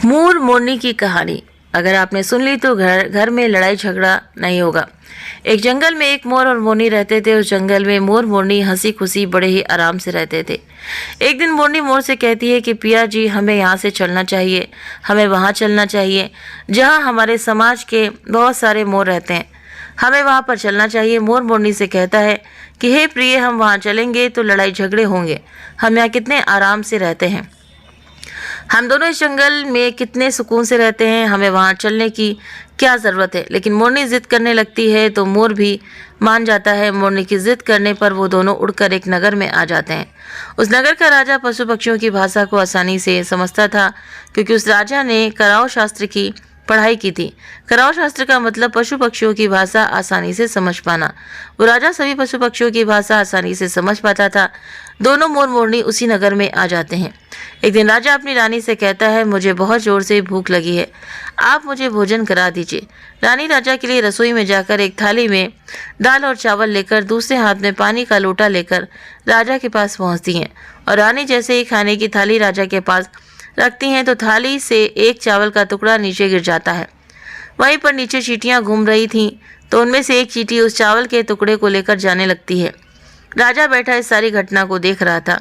मोर मोरनी की कहानी अगर आपने सुन ली तो घर घर में लड़ाई झगड़ा नहीं होगा। एक जंगल में एक मोर और मोरनी रहते थे। उस जंगल में मोर मोरनी हंसी खुशी बड़े ही आराम से रहते थे। एक दिन मोरनी मोर से कहती है कि पिया जी, हमें यहाँ से चलना चाहिए, हमें वहाँ चलना चाहिए जहाँ हमारे समाज के बहुत सारे मोर रहते हैं, हमें वहाँ पर चलना चाहिए। मोर मोरनी से कहता है कि हे प्रिय, हम वहाँ चलेंगे तो लड़ाई झगड़े होंगे, हम यहाँ कितने आराम से रहते हैं, हम दोनों इस जंगल में कितने सुकून से रहते हैं, हमें वहाँ चलने की क्या ज़रूरत है। लेकिन मोरनी जिद करने लगती है तो मोर भी मान जाता है। मोरनी की जिद करने पर वो दोनों उड़कर एक नगर में आ जाते हैं। उस नगर का राजा पशु पक्षियों की भाषा को आसानी से समझता था, क्योंकि उस राजा ने कराव शास्त्र की पढ़ाई की थी। कराव शास्त्र का मतलब पशु पक्षियों की भाषा आसानी से समझ पाना। वो राजा सभी पशु पक्षियों की भाषा आसानी से समझ पाता था। दोनों मोर मोरनी उसी नगर में आ जाते हैं। एक दिन राजा अपनी रानी से कहता है, मुझे बहुत जोर से भूख लगी है, आप मुझे भोजन करा दीजिए। रानी राजा के लिए रसोई में जाकर एक थाली में दाल और चावल लेकर दूसरे हाथ में पानी का लोटा लेकर राजा के पास पहुंचती हैं। और रानी जैसे ही खाने की थाली राजा के पास रखती हैं तो थाली से एक चावल का टुकड़ा नीचे गिर जाता है। वहीं पर नीचे चींटियां घूम रही थीं तो उनमें से एक चींटी उस चावल के टुकड़े को लेकर जाने लगती है। राजा बैठा इस सारी घटना को देख रहा था।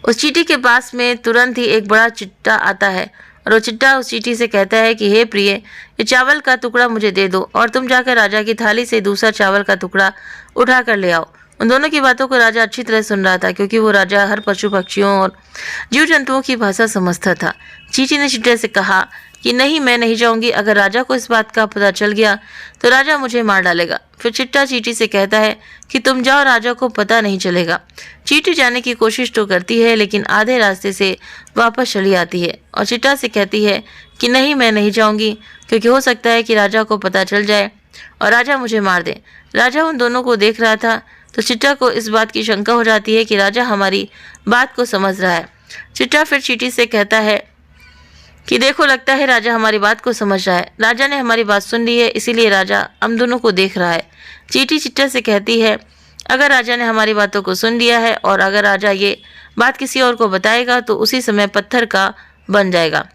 उस चींटी के पास में तुरंत ही एक बड़ा चिट्टा आता है और वो चिट्टा उस चींटी से कहता है कि हे प्रिय, ये चावल का टुकड़ा मुझे दे दो और तुम जाकर राजा की थाली से दूसरा चावल का टुकड़ा उठा कर ले आओ। उन दोनों की बातों को राजा अच्छी तरह सुन रहा था, क्योंकि वो राजा हर पशु पक्षियों और जीव जंतुओं की भाषा समझता था। चींटी ने चिट्टे से कहा कि नहीं, मैं नहीं जाऊंगी, अगर राजा को इस बात का पता चल गया तो राजा मुझे मार डालेगा। फिर चिट्टा चींटी से कहता है कि तुम जाओ, राजा को पता नहीं चलेगा। चींटी जाने की कोशिश तो करती है लेकिन आधे रास्ते से वापस चली आती है और चिट्टा से कहती है कि नहीं, मैं नहीं जाऊंगी, क्योंकि हो सकता है कि राजा को पता चल जाए और राजा मुझे मार दे। राजा उन दोनों को देख रहा था तो चिट्टा को इस बात की शंका हो जाती है कि राजा हमारी बात को समझ रहा है। चिट्टा फिर चींटी से कहता है कि देखो, लगता है राजा हमारी बात को समझ रहा है, राजा ने हमारी बात सुन ली है, इसीलिए राजा हम दोनों को देख रहा है। चींटी चिट्टा से कहती है अगर राजा ने हमारी बातों को सुन लिया है और अगर राजा ये बात किसी और को बताएगा तो उसी समय पत्थर का बन जाएगा।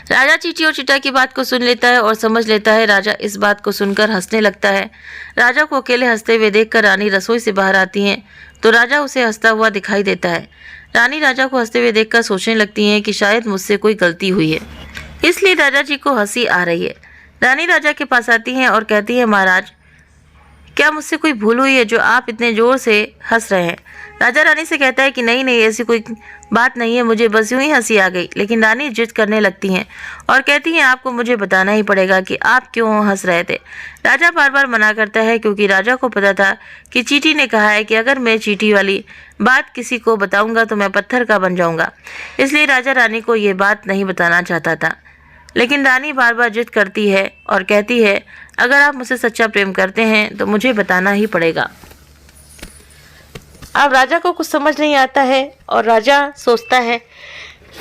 राजा चींटी और चिट्टा की बात को सुन लेता है और समझ लेता है। राजा इस बात को सुनकर हंसने लगता है। राजा को अकेले हंसते हुए देखकर रानी रसोई से बाहर आती हैं तो राजा उसे हंसता हुआ दिखाई देता है। रानी राजा को हंसते हुए देखकर सोचने लगती हैं कि शायद मुझसे कोई गलती हुई है, इसलिए राजा जी को हंसी आ रही है। रानी राजा के पास आती हैं और कहती है, महाराज, क्या मुझसे कोई भूल हुई है जो आप इतने जोर से हंस रहे हैं? राजा रानी से कहता है कि नहीं नहीं, ऐसी कोई बात नहीं है, मुझे बस यूं ही हंसी आ गई। लेकिन रानी जिद करने लगती हैं और कहती हैं आपको मुझे बताना ही पड़ेगा कि आप क्यों हंस रहे थे। राजा बार बार मना करता है, क्योंकि राजा को पता था कि चींटी ने कहा है कि अगर मैं चींटी वाली बात किसी को बताऊंगा तो मैं पत्थर का बन जाऊंगा। इसलिए राजा रानी को ये बात नहीं बताना चाहता था। लेकिन रानी बार बार जिद करती है और कहती है अगर आप मुझसे सच्चा प्रेम करते हैं तो मुझे बताना ही पड़ेगा। अब राजा को कुछ समझ नहीं आता है और राजा सोचता है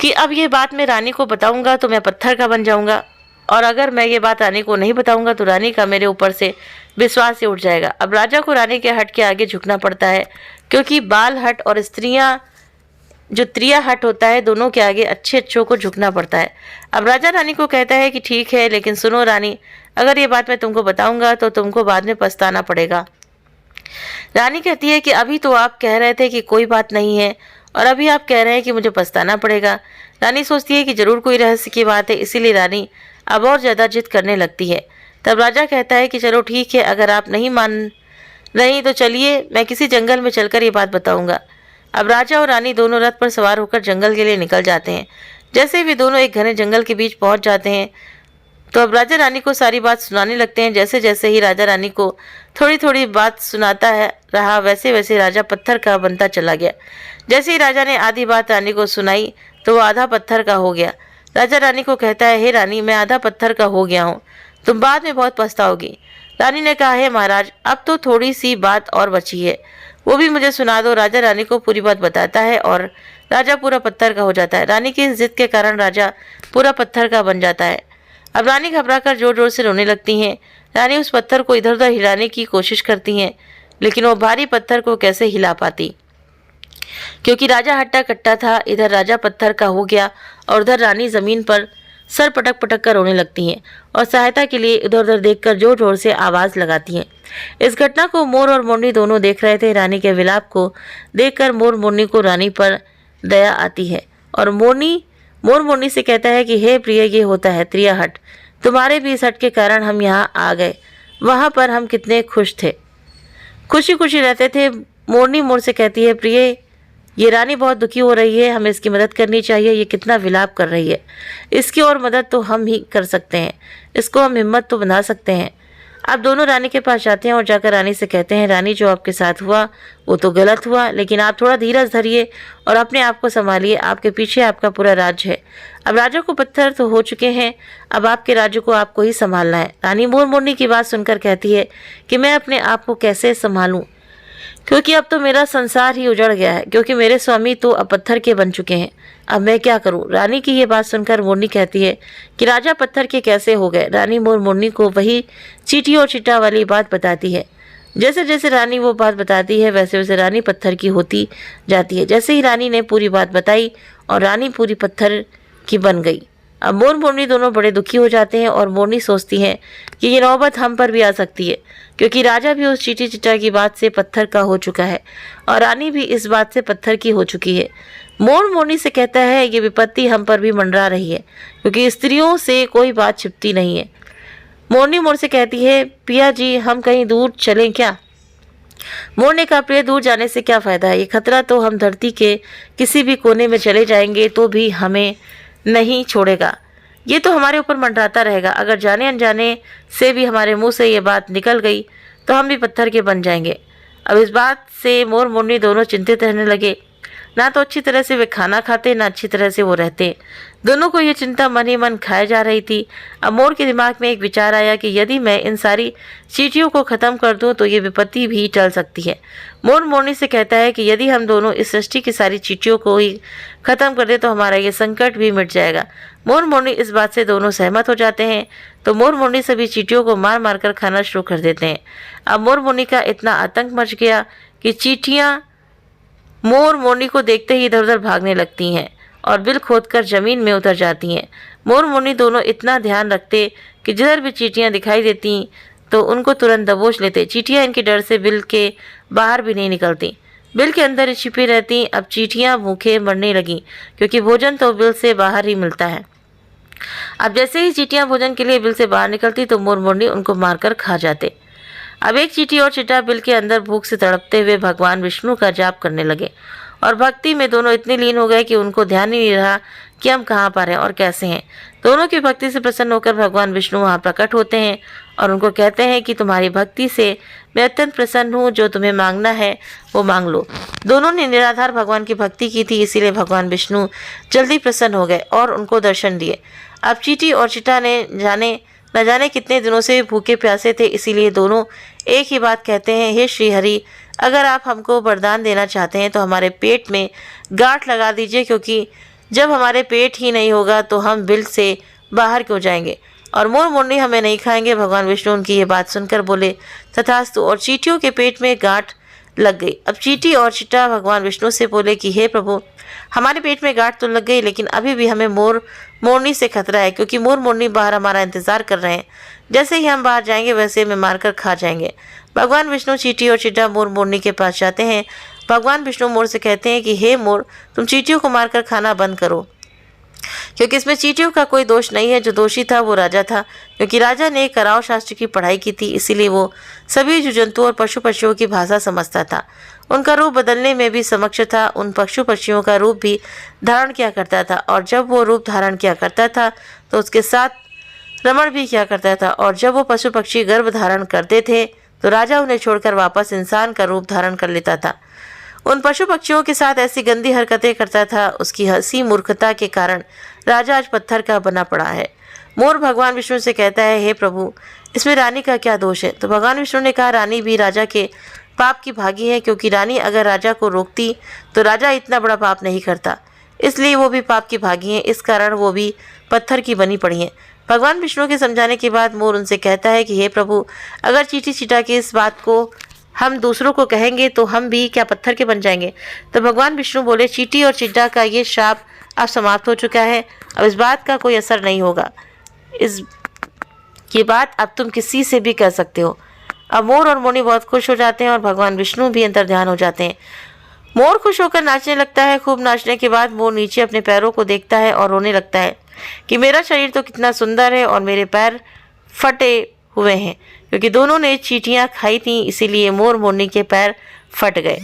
कि अब ये बात मैं रानी को बताऊंगा तो मैं पत्थर का बन जाऊंगा, और अगर मैं ये बात रानी को नहीं बताऊंगा तो रानी का मेरे ऊपर से विश्वास ही उठ जाएगा। अब राजा को रानी के हट के आगे झुकना पड़ता है, क्योंकि बाल हट और स्त्रियां जो त्रिया हट होता है, दोनों के आगे अच्छे अच्छों को झुकना पड़ता है। अब राजा रानी को कहता है कि ठीक है, लेकिन सुनो रानी, अगर ये बात मैं तुमको बताऊंगा तो तुमको बाद में पछताना पड़ेगा। रानी कहती है कि अभी तो आप कह रहे थे कि कोई बात नहीं है और अभी आप कह रहे हैं कि मुझे पछताना पड़ेगा। रानी सोचती है कि जरूर कोई रहस्य की बात है, इसीलिए रानी अब और ज़्यादा जिद करने लगती है। तब राजा कहता है कि चलो ठीक है, अगर आप नहीं मान रही तो चलिए, मैं किसी जंगल में चलकर ये बात बताऊंगा। अब राजा और रानी दोनों रथ पर सवार होकर जंगल के लिए निकल जाते हैं। जैसे वे दोनों एक घने जंगल के बीच पहुंच जाते हैं तो अब राजा रानी को सारी बात सुनाने लगते हैं। जैसे जैसे ही राजा रानी को थोड़ी थोड़ी बात सुनाता है रहा, वैसे वैसे राजा पत्थर का बनता चला गया। जैसे ही राजा ने आधी बात रानी को सुनाई तो वो आधा पत्थर का हो गया। राजा रानी को कहता है, हे रानी, मैं आधा पत्थर का हो गया हूँ, तुम बाद में बहुत पछताओगी। रानी ने कहा, हे महाराज, अब तो थोड़ी सी बात और बची है, वो भी मुझे सुना दो। राजा रानी को पूरी बात बताता है और राजा पूरा पत्थर का हो जाता है। रानी की इस जिद के कारण राजा पूरा पत्थर का बन जाता है। अब रानी घबराकर जोर जोर से रोने लगती हैं। रानी उस पत्थर को इधर उधर हिलाने की कोशिश करती हैं, लेकिन वो भारी पत्थर को कैसे हिला पाती। क्योंकि राजा हट्टा कट्टा था। इधर राजा पत्थर का हो गया और उधर रानी जमीन पर सर पटक पटक कर रोने लगती हैं और सहायता के लिए इधर उधर देखकर जोर जोर से आवाज लगाती हैं। इस घटना को मोर और मोरनी दोनों देख रहे थे। रानी के विलाप को देखकर मोर मोरनी को रानी पर दया आती है और मोर मोरनी से कहता है कि हे प्रिय, ये होता है त्रिया हट, तुम्हारे भी इस हट के कारण हम यहाँ आ गए। वहां पर हम कितने खुश थे, खुशी खुशी रहते थे। मोरनी मोर से कहती है, प्रिय, ये रानी बहुत दुखी हो रही है, हमें इसकी मदद करनी चाहिए। ये कितना विलाप कर रही है, इसकी और मदद तो हम ही कर सकते हैं, इसको हम हिम्मत तो बना सकते हैं। अब दोनों रानी के पास जाते हैं और जाकर रानी से कहते हैं, रानी, जो आपके साथ हुआ वो तो गलत हुआ, लेकिन आप थोड़ा धीरज धरिए और अपने आप को संभालिए। आपके पीछे आपका पूरा राज्य है। अब राजा को पत्थर तो हो चुके हैं, अब आपके राज्य को आपको ही संभालना है। रानी मोर मोरनी की बात सुनकर कहती है कि मैं अपने आप को कैसे संभालूं, क्योंकि अब तो मेरा संसार ही उजड़ गया है, क्योंकि मेरे स्वामी तो अब पत्थर के बन चुके हैं। अब मैं क्या करूं? रानी की ये बात सुनकर मोरनी कहती है कि राजा पत्थर के कैसे हो गए। रानी मोर मोरनी को वही चींटी और चिट्टा वाली बात बताती है। जैसे जैसे रानी वो बात बताती है वैसे वैसे रानी पत्थर की होती जाती है। जैसे ही रानी ने पूरी बात बताई और रानी पूरी पत्थर की बन गई। अब मोर मोरनी दोनों बड़े दुखी हो जाते हैं और मोरनी सोचती है कि ये नौबत हम पर भी आ सकती है, क्योंकि राजा भी उस चींटी चिट्टा की बात से पत्थर का हो चुका है और रानी भी इस बात से पत्थर की हो चुकी है। मोर मोरनी से कहता है, ये विपत्ति हम पर भी मंडरा रही है, क्योंकि स्त्रियों से कोई बात छिपती नहीं है। मोरनी मोर से कहती है, पिया जी, हम कहीं दूर चलें क्या? मोर ने कहा, प्रिय, दूर जाने से क्या फायदा है? ये खतरा तो हम धरती के किसी भी कोने में चले जाएंगे तो भी हमें नहीं छोड़ेगा। ये तो हमारे ऊपर मंडराता रहेगा। अगर जाने अनजाने से भी हमारे मुंह से ये बात निकल गई तो हम भी पत्थर के बन जाएंगे। अब इस बात से मोर मोरनी दोनों चिंतित रहने लगे। ना तो अच्छी तरह से वे खाना खाते, ना अच्छी तरह से वो रहते। दोनों को ये चिंता मन ही मन खाए जा रही थी। अब मोर के दिमाग में एक विचार आया कि यदि मैं इन सारी चींटियों को ख़त्म कर दूं तो ये विपत्ति भी टल सकती है। मोर मोरनी से कहता है कि यदि हम दोनों इस सृष्टि की सारी चींटियों को ही ख़त्म कर दे तो हमारा ये संकट भी मिट जाएगा। मोर मोरनी इस बात से दोनों सहमत हो जाते हैं। तो मोर मोरनी सभी चींटियों को मार मार कर खाना शुरू कर देते हैं। अब मोर मोरनी का इतना आतंक मच गया कि चींटियाँ मोर मोरनी को देखते ही इधर उधर भागने लगती हैं और बिल खोदकर जमीन में उतर जाती हैं। मोर मोरनी दोनों इतना ध्यान रखते कि जिधर भी चींटियां दिखाई देती तो उनको तुरंत दबोच लेते। चींटियां इनके डर से बिल के बाहर भी नहीं निकलती, बिल के अंदर ही छिपी रहती। अब चींटियां भूखे मरने लगीं, क्योंकि भोजन तो बिल से बाहर ही मिलता है। अब जैसे ही चींटियां भोजन के लिए बिल से बाहर निकलती तो मोर मोरनी उनको मारकर खा जाते। अब एक चींटी और चिट्टा बिल के अंदर भूख से तड़पते हुए भगवान विष्णु का जाप करने लगे और भक्ति में दोनों इतने लीन हो गए कि उनको ध्यान ही नहीं रहा कि हम कहाँ पर हैं और कैसे हैं। दोनों की भक्ति से प्रसन्न होकर भगवान विष्णु वहाँ प्रकट होते हैं और उनको कहते हैं कि तुम्हारी भक्ति से मैं अत्यंत प्रसन्न हूँ, जो तुम्हें मांगना है वो मांग लो। दोनों ने निराधार भगवान की भक्ति की थी, इसीलिए भगवान विष्णु जल्दी प्रसन्न हो गए और उनको दर्शन दिए। अब चींटी और चिट्टा न जाने कितने दिनों से भूखे प्यासे थे, इसीलिए दोनों एक ही बात कहते हैं, हे श्री हरि, अगर आप हमको वरदान देना चाहते हैं तो हमारे पेट में गांठ लगा दीजिए, क्योंकि जब हमारे पेट ही नहीं होगा तो हम बिल से बाहर क्यों जाएंगे और मोर मोरनी हमें नहीं खाएंगे। भगवान विष्णु उनकी ये बात सुनकर बोले, तथास्तु, और चींटियों के पेट में गांठ लग गई। अब चींटी और चिट्टा भगवान विष्णु से बोले कि हे प्रभु, हमारे पेट में गांठ तो लग गई, लेकिन अभी भी हमें मोर मोरनी से खतरा है, क्योंकि मोर मोरनी बाहर हमारा इंतजार कर रहे हैं। जैसे ही हम बाहर जाएंगे वैसे हमें मारकर खा जाएंगे। भगवान विष्णु चींटी और चिट्टा मोर मोरनी के पास जाते हैं। भगवान विष्णु मोर से कहते हैं कि हे मोर, तुम चींटियों को मारकर खाना बंद करो, क्योंकि इसमें चींटियों का कोई दोष नहीं है। जो दोषी था वो राजा था, क्योंकि राजा ने कराव शास्त्र की पढ़ाई की थी, इसीलिए वो सभी जीव जंतुओं और पशु पक्षियों की भाषा समझता था। उनका रूप बदलने में भी समक्ष था, उन पशु पक्षियों का रूप भी धारण किया करता था, और जब वो रूप धारण किया करता था तो उसके साथ रमण भी किया करता था। और जब वो पशु पक्षी गर्भ धारण करते थे तो राजा उन्हें छोड़कर वापस इंसान का रूप धारण कर लेता था। उन पशु पक्षियों के साथ ऐसी गंदी हरकतें करता था। उसकी हंसी मूर्खता के कारण राजा आज पत्थर का बना पड़ा है। मोर भगवान विष्णु से कहता है, हे प्रभु, इसमें रानी का क्या दोष है? तो भगवान विष्णु ने कहा, रानी भी राजा के पाप की भागी है, क्योंकि रानी अगर राजा को रोकती तो राजा इतना बड़ा पाप नहीं करता, इसलिए वो भी पाप की भागी हैं। इस कारण वो भी पत्थर की बनी पड़ी हैं। भगवान विष्णु के समझाने के बाद मोर उनसे कहता है कि हे प्रभु, अगर चींटी चिट्टा की इस बात को हम दूसरों को कहेंगे तो हम भी क्या पत्थर के बन जाएंगे। तो भगवान विष्णु बोले, चींटी और चिड्डा का ये श्राप अब समाप्त हो चुका है, अब इस बात का कोई असर नहीं होगा। ये बात अब तुम किसी से भी कह सकते हो। अब मोर और मोनी बहुत खुश हो जाते हैं और भगवान विष्णु भी अंतर्ध्यान हो जाते हैं। मोर खुश होकर नाचने लगता है। खूब नाचने के बाद मोर नीचे अपने पैरों को देखता है और रोने लगता है कि मेरा शरीर तो कितना सुंदर है और मेरे पैर फटे हुए हैं, क्योंकि दोनों ने चींटियां खाई थी, इसीलिए मोर मोरनी के पैर फट गए।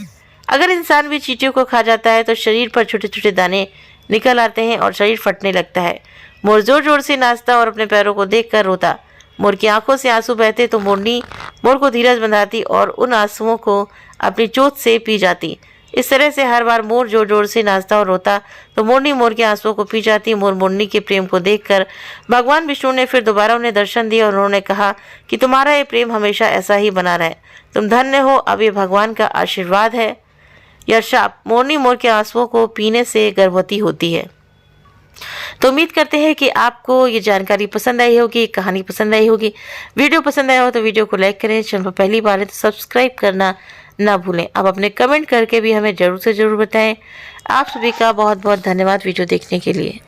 अगर इंसान भी चींटियों को खा जाता है तो शरीर पर छोटे छोटे दाने निकल आते हैं और शरीर फटने लगता है। मोर जोर जोर से नाचता और अपने पैरों को देखकर रोता। मोर की आंखों से आंसू बहते तो मोरनी मोर को धीरज बंधाती और उन आंसुओं को अपनी चोंच से पी जाती। इस तरह से हर बार मोर जोर जोर से नाचता और रोता तो मोरनी मोर के आंसुओं को पी जाती। मोर मोरनी के प्रेम को देखकर भगवान विष्णु ने फिर दोबारा उन्हें दर्शन दिया और उन्होंने कहा कि तुम्हारा ये प्रेम हमेशा ऐसा ही बना रहे, तुम धन्य हो। अब ये भगवान का आशीर्वाद है या श्राप। मोरनी मोर के आंसुओं को पीने से गर्भवती होती है। तो उम्मीद करते हैं कि आपको ये जानकारी पसंद आई होगी, कहानी पसंद आई होगी। वीडियो पसंद आया हो तो वीडियो को लाइक करें, चैनल पर पहली बार है तो सब्सक्राइब करना ना भूलें। आप अपने कमेंट करके भी हमें ज़रूर से ज़रूर बताएं। आप सभी का बहुत बहुत धन्यवाद वीडियो देखने के लिए।